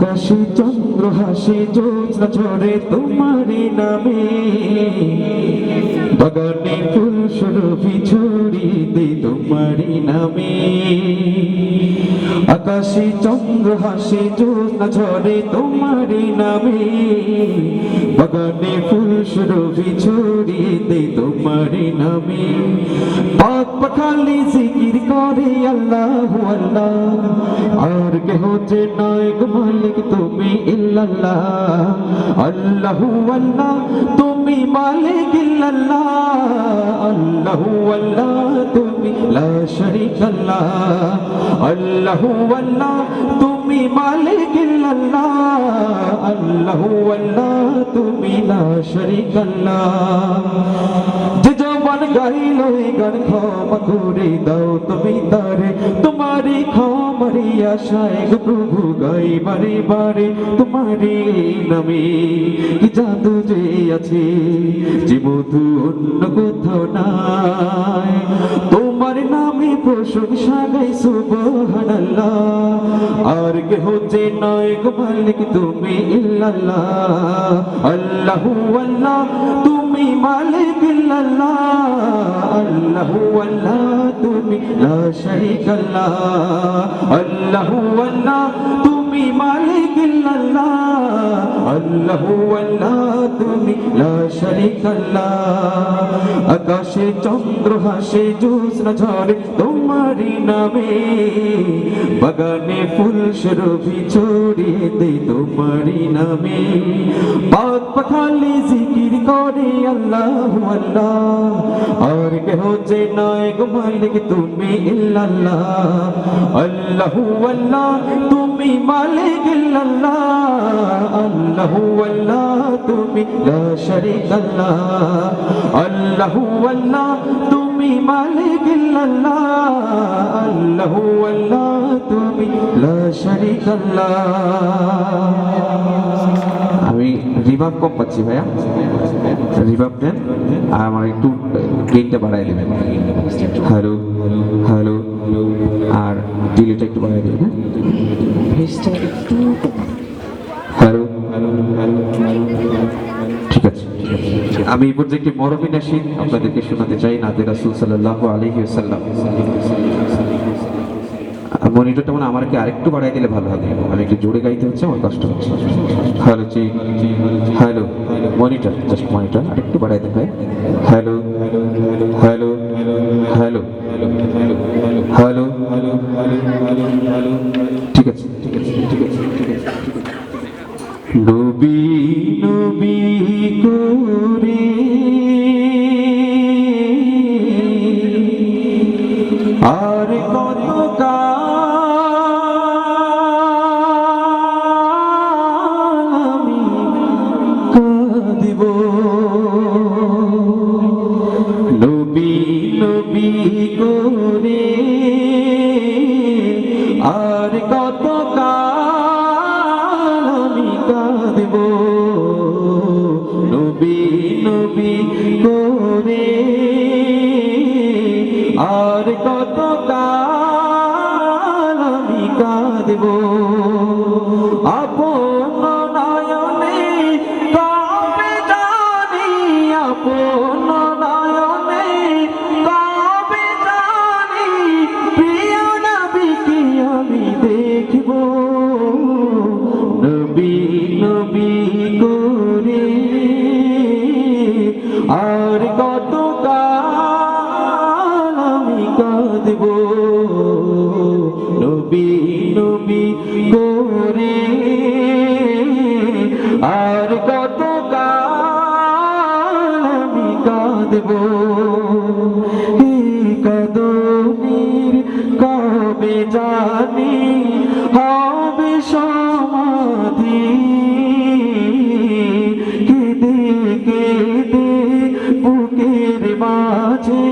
আকাশে চন্দ্র হাসে জ্যোৎস্না ঝরে তোমারই নামে বাগানে ফুল সুরভি ছড়িয়ে দে তোমারই নামে আকাশে চন্দ্র হাসে জ্যোৎস্না ঝরে তোমারই নামে বাগানে ফুল সুরভি ছড়িয়ে দে তোমারই নামে পাক পাখালি জিকির করে আল্লাহু আল্লাহ আর কেহ যে নয় গো মালিক তুমি ইল্লাল্লাহ আল্লাহু আল্লাহ তুমি মালিক ইল্লাল্লাহ আল্লাহু আল্লাহ তুমি লা শারীকা আল্লাহ আল্লাহু আল্লাহ তুমি মালিক ইল্লাল্লাহ আল্লাহু আল্লাহ তুমি লা শারীকা আল্লাহ যে জবান গাইলো এই গান ক্ষমা করে দাও তুমি তারে তোমারই ক্ষমারি আশায় গো প্রভু গাই বারে বারে তোমারই নামে কি জাদু যে আছে যে মধু অন্য কোথাও নাই তোমার নামে প্রশংসা গাই সুবহানাল্লাহ আর কেহ যে নয় গো মালিক তুমি ইল্লাল্লাহ আল্লাহু আল্লাহ তুমি মালিক ইল্লাল্লাহ আল্লাহু আল্লাহ তুমি লা শারীকা আল্লাহ আল্লাহু আল্লাহ তুমি মালিক ইল্লাল্লাহ আল্লাহু আল্লাহ তুমি লা শারীকা আল্লাহ আকাশে চন্দ্র হাসে জ্যোৎস্না ঝরে তোমারই নামে বাগানে ফুল সুরভি ছড়িয়ে দে তোমারই নামে পাক পাখালি জিকির করে আল্লাহু আল্লাহ আর কেহ যে নয় গো মালিক তুমি ইল্লাল্লাহ আল্লাহু আল্লাহ তুমি মালিক ইল্লাল্লাহ আল্লাহু আল্লাহ তুমি লা শারীকা আল্লাহ আল্লাহু আল্লাহ তুমি মালিক ইল্লাল্লাহ আল্লাহু আল্লাহ তুমি লা শারীকা আল্লাহ আমি রিভার্ব কম পাচ্ছি ভাইয়া রিভার্ব দেন আর আমার একটু গেইনটা বাড়াই দেবেন হ্যালো হ্যালো আর ডিলেটা একটু বাড়াই দেবেন ভেসটা একটু হ্যালো হ্যালো হ্যালো ঠিক আছে আমি এই পর্যায়ে একটি মরমী নাশিদ আপনাদেরকে শোনাতে চাই নাতে রাসূল সাল্লাল্লাহু আলাইহি ওয়াসাল্লাম মনিটরটা মানে আমাকে আরেকটু বাড়াই দিলে ভালো হবে আমি একটু জোরে গাইতে হচ্ছে আমার কষ্ট হচ্ছে হ্যালো জি হ্যালো মনিটর জাস্ট মনিটর আরেকটু বাড়াই দেন ভাই hello hello hello hello hello ঠিক আছে ঠিক আছে ঠিক আছে ঠিক আছে নবী নবী করে আর কত আমি কাঁদিব নবী নবী করে আর কত আমি কাঁদিব নবী নবী করে আর কত আমি কাঁদিব আপন নয়নে কবে জানি আপন নয়নে কবে জানি প্রিয় নবীকে আমি দেখব নবী নবী করে আর কত আমি কাঁদব নবী নবী করে আর কত আমি কাঁদব কাঁদনির কবে জানি হবে সমাধি কেঁদে কেঁদে বুকের মাঝে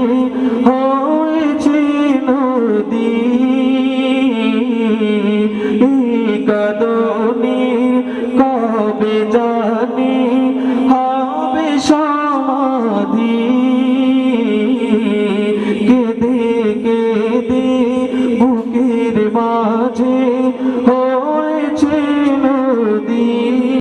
হয়েছে নদী কাঁদনির কবে জানি